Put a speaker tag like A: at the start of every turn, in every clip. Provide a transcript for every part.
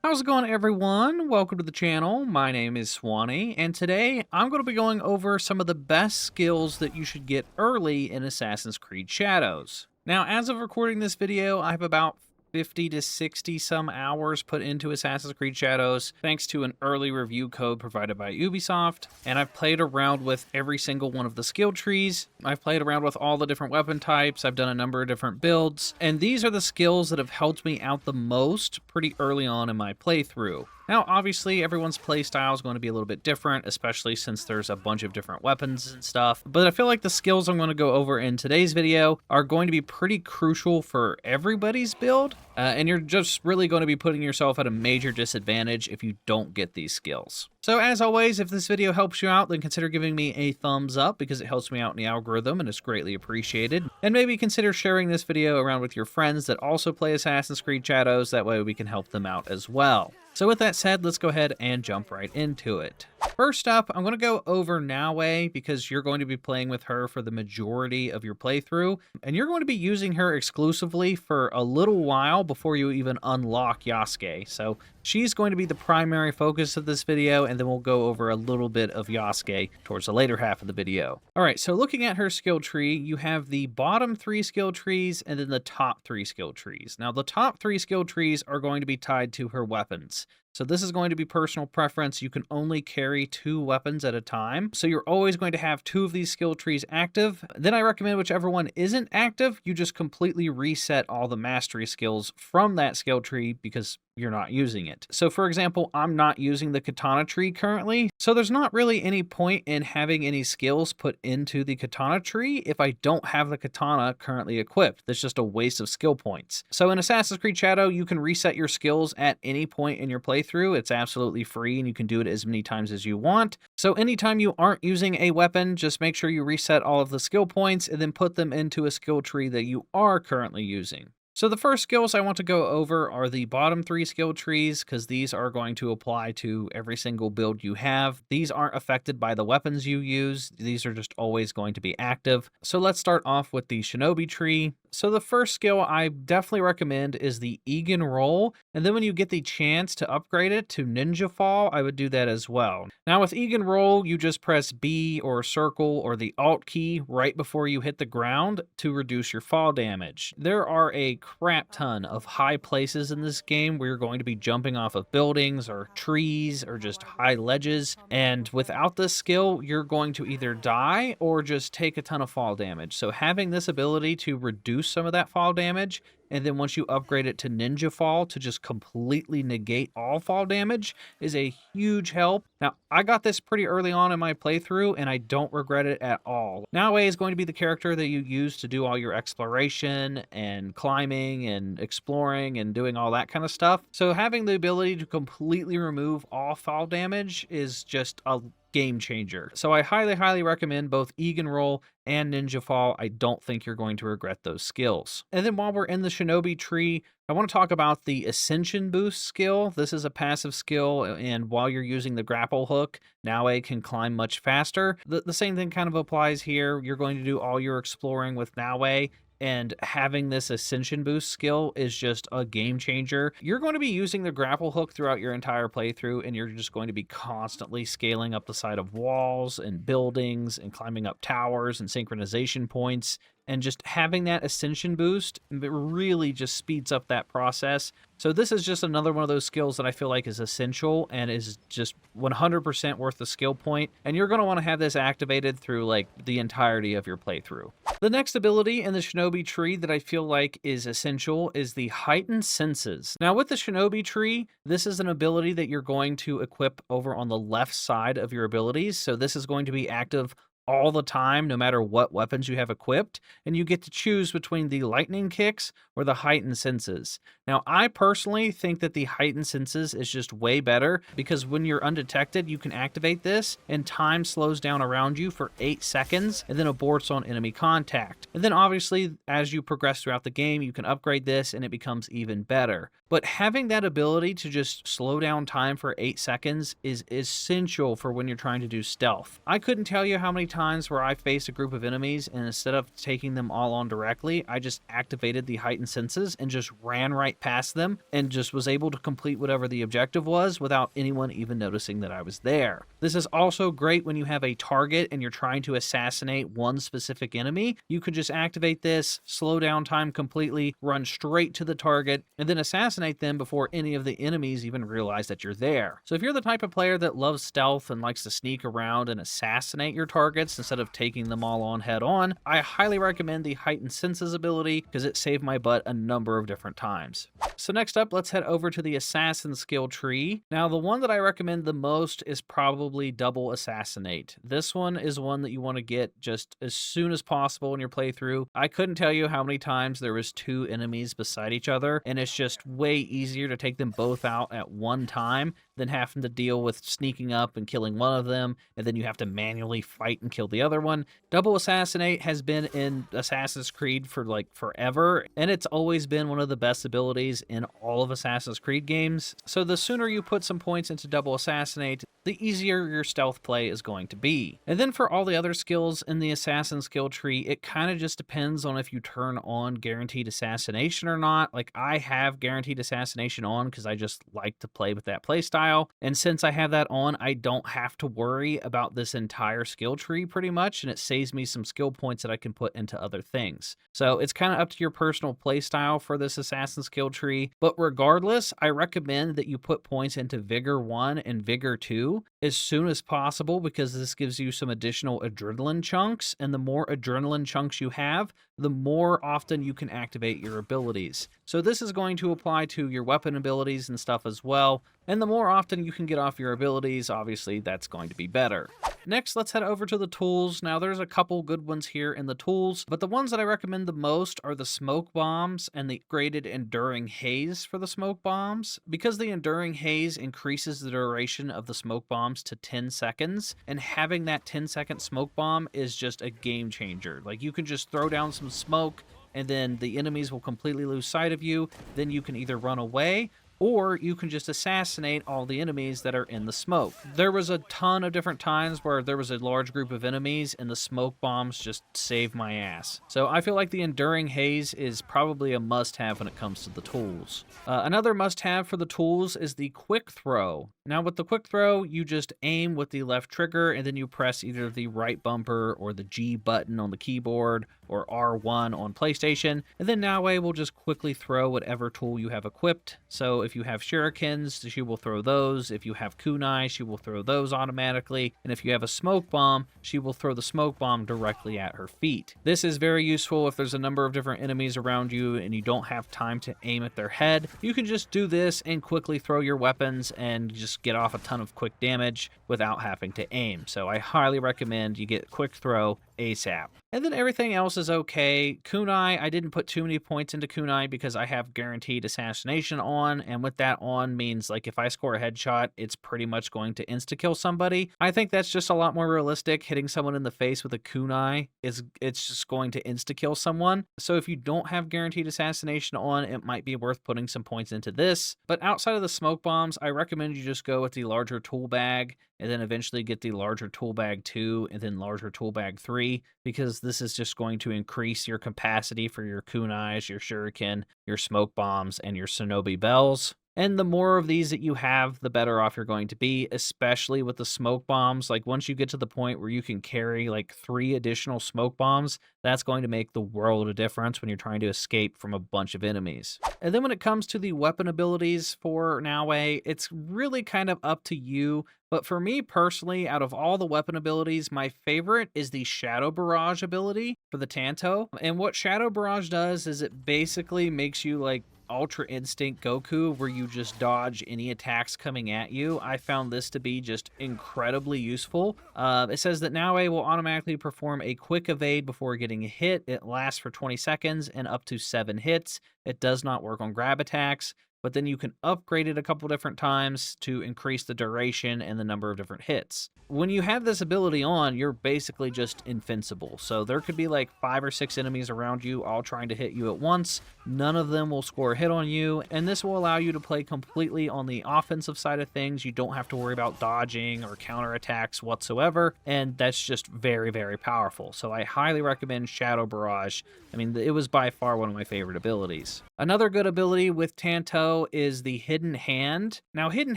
A: How's it going, everyone? Welcome to the channel. My name is Swanee, and today I'm going to be going over some of the best skills that you should get early in Assassin's Creed Shadows. Now, as of recording this video, I have about 50 to 60 some hours put into Assassin's Creed Shadows thanks to an early review code provided by Ubisoft, and I've played around with every single one of the skill trees. I've played around with all the different weapon types. I've done a number of different builds, and these are the skills that have helped me out the most pretty early on in my playthrough. Now, obviously, everyone's playstyle is going to be a little bit different, especially since there's a bunch of different weapons and stuff, but I feel like the skills I'm going to go over in today's video are going to be pretty crucial for everybody's build, and you're just really going to be putting yourself at a major disadvantage if you don't get these skills. So as always, if this video helps you out, then consider giving me a thumbs up because it helps me out in the algorithm and it's greatly appreciated. And maybe consider sharing this video around with your friends that also play Assassin's Creed Shadows, that way we can help them out as well. So with that said, let's go ahead and jump right into it. First up, I'm going to go over Naoe because you're going to be playing with her for the majority of your playthrough, and you're going to be using her exclusively for a little while before you even unlock Yasuke. So she's going to be the primary focus of this video, and then we'll go over a little bit of Yasuke towards the later half of the video. All right, so looking at her skill tree, you have the bottom 3 skill trees and then the top 3 skill trees. Now, the top 3 skill trees are going to be tied to her weapons. So this is going to be personal preference. You can only carry 2 weapons at a time. So you're always going to have 2 of these skill trees active. Then I recommend whichever one isn't active, you just completely reset all the mastery skills from that skill tree because you're not using it. So for example, I'm not using the katana tree currently, so there's not really any point in having any skills put into the katana tree if I don't have the katana currently equipped. That's just a waste of skill points. So in Assassin's Creed Shadow, you can reset your skills at any point in your playthrough. It's absolutely free and you can do it as many times as you want. So anytime you aren't using a weapon, just make sure you reset all of the skill points and then put them into a skill tree that you are currently using. So the first skills I want to go over are the bottom 3 skill trees because these are going to apply to every single build you have. These aren't affected by the weapons you use. These are just always going to be active. So let's start off with the shinobi tree. So the first skill I definitely recommend is the Egan roll, and then when you get the chance to upgrade it to ninja fall, I would do that as well. Now with Egan roll, you just press B or circle or the alt key right before you hit the ground to reduce your fall damage. There are a crap ton of high places in this game where you're going to be jumping off of buildings or trees or just high ledges, and without this skill, you're going to either die or just take a ton of fall damage. So having this ability to reduce some of that fall damage, and then once you upgrade it to ninja fall to just completely negate all fall damage, is a huge help. Now, I got this pretty early on in my playthrough and I don't regret it at all. Naoe is going to be the character that you use to do all your exploration and climbing and exploring and doing all that kind of stuff. So having the ability to completely remove all fall damage is just a game changer. So I highly recommend both Egan roll and ninja fall. I don't think you're going to regret those skills. And then while we're in the shinobi tree, I want to talk about the ascension boost skill. This is a passive skill, and while you're using the grapple hook, Naoe can climb much faster. The same thing kind of applies here. You're going to do all your exploring with Naoe, and having this ascension boost skill is just a game changer. You're going to be using the grapple hook throughout your entire playthrough, and you're just going to be constantly scaling up the side of walls and buildings and climbing up towers and synchronization points. And just having that ascension boost, it really just speeds up that process. So this is just another one of those skills that I feel like is essential and is just 100% worth the skill point. And you're going to want to have this activated through like the entirety of your playthrough. The next ability in the shinobi tree that I feel like is essential is the heightened senses. Now with the shinobi tree, this is an ability that you're going to equip over on the left side of your abilities. So this is going to be active all the time, no matter what weapons you have equipped, and you get to choose between the lightning kicks or the heightened senses. Now, I personally think that the heightened senses is just way better because when you're undetected, you can activate this and time slows down around you for 8 seconds and then aborts on enemy contact. And then obviously, as you progress throughout the game, you can upgrade this and it becomes even better. But having that ability to just slow down time for 8 seconds is essential for when you're trying to do stealth. I couldn't tell you how many times where I faced a group of enemies and instead of taking them all on directly, I just activated the heightened senses and just ran right past them and just was able to complete whatever the objective was without anyone even noticing that I was there. This is also great when you have a target and you're trying to assassinate one specific enemy. You could just activate this, slow down time completely, run straight to the target, and then assassinate them before any of the enemies even realize that you're there. So if you're the type of player that loves stealth and likes to sneak around and assassinate your targets instead of taking them all on head on, I highly recommend the heightened senses ability because it saved my butt a number of different times. So next up, let's head over to the assassin skill tree. Now the one that I recommend the most is probably double assassinate. This one is one that you want to get just as soon as possible in your playthrough. I couldn't tell you how many times there was 2 enemies beside each other, and it's just way easier to take them both out at one time than having to deal with sneaking up and killing one of them, and then you have to manually fight and kill the other one. Double assassinate has been in Assassin's Creed for like forever, and it's always been one of the best abilities in all of Assassin's Creed games. So the sooner you put some points into double assassinate, the easier your stealth play is going to be. And then for all the other skills in the assassin skill tree, it kind of just depends on if you turn on guaranteed assassination or not. Like I have guaranteed assassination on because I just like to play with that playstyle. And since I have that on, I don't have to worry about this entire skill tree pretty much, and it saves me some skill points that I can put into other things. So it's kind of up to your personal playstyle for this assassin skill tree. But regardless, I recommend that you put points into Vigor 1 and Vigor 2 as soon as possible because this gives you some additional adrenaline chunks, and the more adrenaline chunks you have, the more often you can activate your abilities. So this is going to apply to your weapon abilities and stuff as well, and the more often you can get off your abilities, obviously that's going to be better. Next, let's head over to the tools. Now there's a couple good ones here in the tools, but the ones that I recommend the most are the smoke bombs and the graded enduring haze for the smoke bombs, because the enduring haze increases the duration of the smoke bombs to 10 seconds, and having that 10-second smoke bomb is just a game changer. Like you can just throw down some smoke and then the enemies will completely lose sight of you. Then you can either run away or you can just assassinate all the enemies that are in the smoke. There was a ton of different times where there was a large group of enemies and the smoke bombs just saved my ass. So I feel like the Enduring Haze is probably a must-have when it comes to the tools. Another must-have for the tools is the Quick Throw. Now with the Quick Throw, you just aim with the left trigger and then you press either the right bumper or the G button on the keyboard or R1 on PlayStation, and then Naoe will just quickly throw whatever tool you have equipped. So if you have shurikens, she will throw those. If you have kunai, she will throw those automatically. And if you have a smoke bomb, she will throw the smoke bomb directly at her feet. This is very useful if there's a number of different enemies around you and you don't have time to aim at their head. You can just do this and quickly throw your weapons and just get off a ton of quick damage without having to aim. So I highly recommend you get Quick Throw ASAP. And then everything else is okay. Kunai, I didn't put too many points into kunai because I have guaranteed assassination on, and with that on means like if I score a headshot, it's pretty much going to insta-kill somebody. I think that's just a lot more realistic. Hitting someone in the face with a kunai it's just going to insta-kill someone. So if you don't have guaranteed assassination on, it might be worth putting some points into this. But outside of the smoke bombs, I recommend you just go with the larger tool bag and then eventually get the larger tool bag 2 and then larger tool bag 3, because this is just going to increase your capacity for your kunais, your shuriken, your smoke bombs, and your shinobi bells. And the more of these that you have, the better off you're going to be, especially with the smoke bombs. Like once you get to the point where you can carry like 3 additional smoke bombs, that's going to make the world of difference when you're trying to escape from a bunch of enemies. And then when it comes to the weapon abilities for Naoe, it's really kind of up to you. But for me personally, out of all the weapon abilities, my favorite is the Shadow Barrage ability for the Tanto. And what Shadow Barrage does is it basically makes you like Ultra Instinct Goku, where you just dodge any attacks coming at you. I found this to be just incredibly useful. It says that Naoe will automatically perform a quick evade before getting a hit. It lasts for 20 seconds and up to 7 hits. It does not work on grab attacks. but then you can upgrade it a couple different times to increase the duration and the number of different hits. When you have this ability on, you're basically just invincible. So there could be like 5 or 6 enemies around you all trying to hit you at once. None of them will score a hit on you, and this will allow you to play completely on the offensive side of things. You don't have to worry about dodging or counterattacks whatsoever, and that's just very, very powerful. So I highly recommend Shadow Barrage. I mean, it was by far one of my favorite abilities. Another good ability with Tanto is the Hidden Hand. Now, Hidden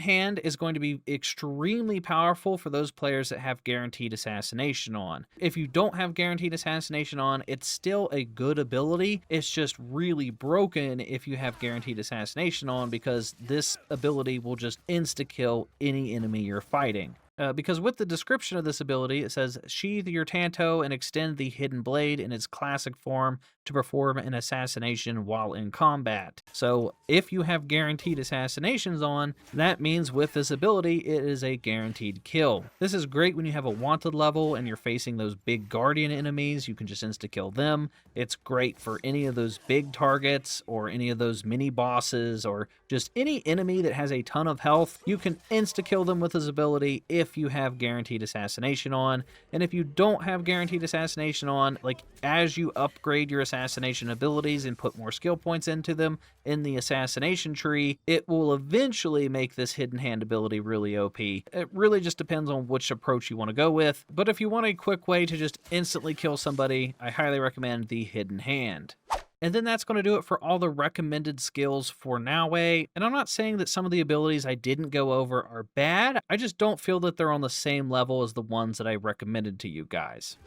A: Hand is going to be extremely powerful for those players that have Guaranteed Assassination on. If you don't have Guaranteed Assassination on, it's still a good ability. It's just really broken if you have Guaranteed Assassination on, because this ability will just insta-kill any enemy you're fighting. Because with the description of this ability, it says, sheathe your Tanto and extend the hidden blade in its classic form to perform an assassination while in combat. So if you have guaranteed assassinations on, that means with this ability, it is a guaranteed kill. This is great when you have a wanted level and you're facing those big guardian enemies. You can just insta-kill them. It's great for any of those big targets or any of those mini bosses or just any enemy that has a ton of health. You can insta-kill them with this ability if you have guaranteed assassination on. And if you don't have guaranteed assassination on, like as you upgrade your assassination abilities and put more skill points into them in the assassination tree, it will eventually make this hidden hand ability really OP. It really just depends on which approach you want to go with, but if you want a quick way to just instantly kill somebody, I highly recommend the hidden hand. And then that's going to do it for all the recommended skills for Naoe. And I'm not saying that some of the abilities I didn't go over are bad, I just don't feel that they're on the same level as the ones that I recommended to you guys.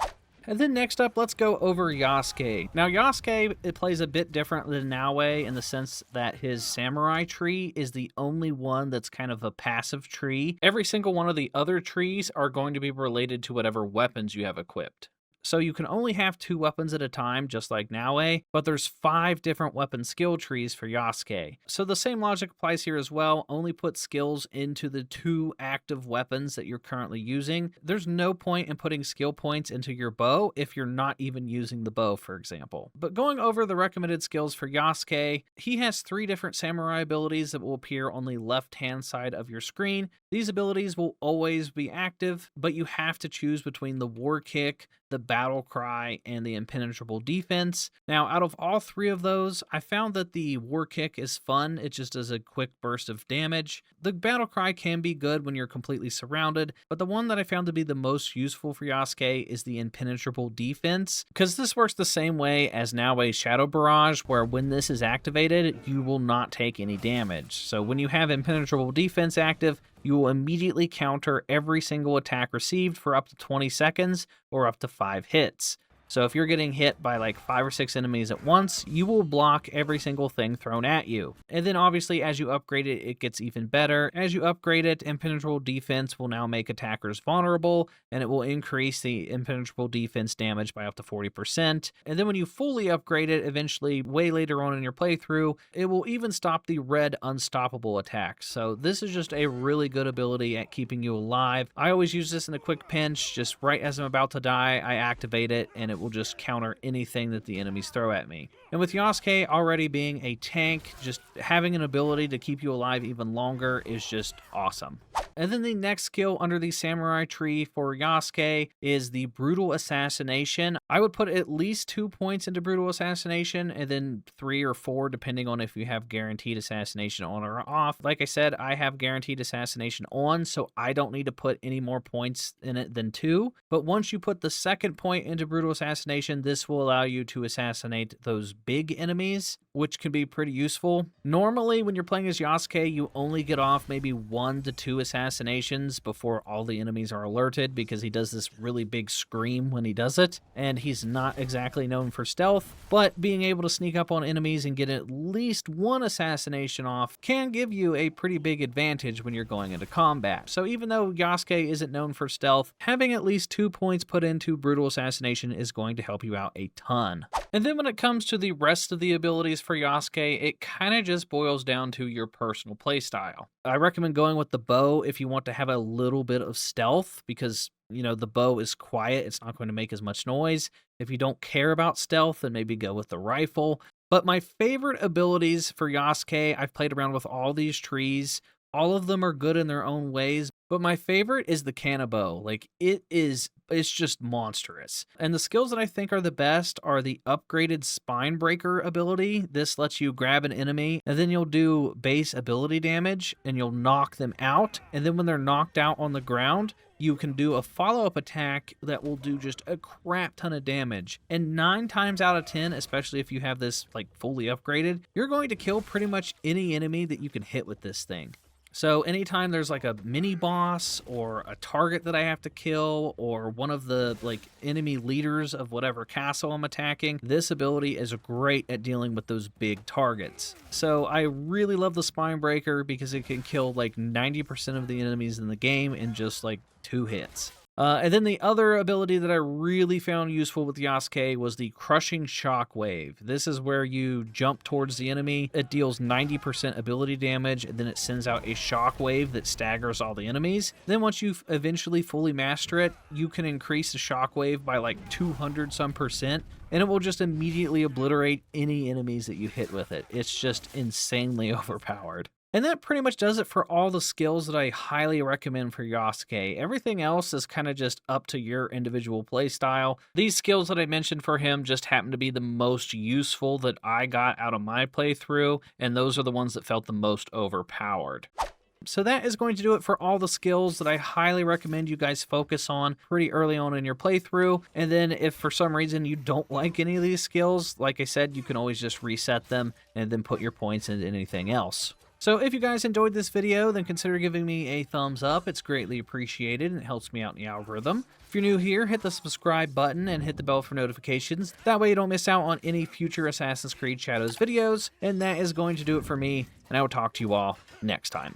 A: And then next up, let's go over Yasuke. Now, Yasuke, it plays a bit different than Naoe in the sense that his samurai tree is the only one that's kind of a passive tree. Every single one of the other trees are going to be related to whatever weapons you have equipped. So you can only have 2 weapons at a time, just like Naoe, but there's 5 different weapon skill trees for Yasuke. So the same logic applies here as well, only put skills into the 2 active weapons that you're currently using. There's no point in putting skill points into your bow if you're not even using the bow, for example. But going over the recommended skills for Yasuke, he has 3 different samurai abilities that will appear on the left-hand side of your screen. These abilities will always be active, but you have to choose between the war kick, the battle cry, and the impenetrable defense. Now, out of all 3 of those, I found that the war kick is fun. It just does a quick burst of damage. The battle cry can be good when you're completely surrounded, but the one that I found to be the most useful for Yasuke is the impenetrable defense, because this works the same way as Naoe's Shadow Barrage, where when this is activated, you will not take any damage. So when you have impenetrable defense active, you will immediately counter every single attack received for up to 20 seconds or up to 5 hits. So if you're getting hit by like 5 or 6 enemies at once, you will block every single thing thrown at you. And then obviously as you upgrade it, it gets even better. As you upgrade it, impenetrable defense will now make attackers vulnerable, and it will increase the impenetrable defense damage by up to 40%. And then when you fully upgrade it, eventually way later on in your playthrough, it will even stop the red unstoppable attacks. So this is just a really good ability at keeping you alive. I always use this in a quick pinch. Just right as I'm about to die, I activate it, and it will just counter anything that the enemies throw at me. And with Yasuke already being a tank, just having an ability to keep you alive even longer is just awesome. And then the next skill under the samurai tree for Yasuke is the brutal assassination. I would put at least 2 points into brutal assassination and then 3 or 4 depending on if you have guaranteed assassination on or off. Like I said, I have guaranteed assassination on, so I don't need to put any more points in it than 2. But once you put the second point into brutal assassination, this will allow you to assassinate those big enemies, which can be pretty useful. Normally, when you're playing as Yasuke, you only get off maybe 1 to 2 assassinations before all the enemies are alerted, because he does this really big scream when he does it, and he's not exactly known for stealth, but being able to sneak up on enemies and get at least 1 assassination off can give you a pretty big advantage when you're going into combat. So even though Yasuke isn't known for stealth, having at least 2 points put into brutal assassination is going to help you out a ton. And then when it comes to the rest of the abilities for Yasuke, it kind of just boils down to your personal playstyle. I recommend going with the bow if you want to have a little bit of stealth, because the bow is quiet. It's not going to make as much noise. If you don't care about stealth, then maybe go with the rifle. But my favorite abilities for Yasuke, I've played around with all these trees. All of them are good in their own ways, but my favorite is the Kanabo. Like it's just monstrous. And the skills that I think are the best are the upgraded spine breaker ability. This lets you grab an enemy and then you'll do base ability damage and you'll knock them out. And then when they're knocked out on the ground, you can do a follow-up attack that will do just a crap ton of damage. And 9 times out of 10, especially if you have this like fully upgraded, you're going to kill pretty much any enemy that you can hit with this thing. So anytime there's like a mini boss or a target that I have to kill or one of the like enemy leaders of whatever castle I'm attacking, this ability is great at dealing with those big targets. So I really love the Spine Breaker because it can kill like 90% of the enemies in the game in just like 2 hits. And then the other ability that I really found useful with Yasuke was the Crushing Shockwave. This is where you jump towards the enemy. It deals 90% ability damage, and then it sends out a shockwave that staggers all the enemies. Then once you eventually fully master it, you can increase the shockwave by like 200 some percent, and it will just immediately obliterate any enemies that you hit with it. It's just insanely overpowered. And that pretty much does it for all the skills that I highly recommend for Yasuke. Everything else is kind of just up to your individual playstyle. These skills that I mentioned for him just happen to be the most useful that I got out of my playthrough, and those are the ones that felt the most overpowered. So that is going to do it for all the skills that I highly recommend you guys focus on pretty early on in your playthrough. And then if for some reason you don't like any of these skills, like I said, you can always just reset them and then put your points into anything else. So if you guys enjoyed this video, then consider giving me a thumbs up. It's greatly appreciated and it helps me out in the algorithm. If you're new here, hit the subscribe button and hit the bell for notifications. That way you don't miss out on any future Assassin's Creed Shadows videos. And that is going to do it for me, and I will talk to you all next time.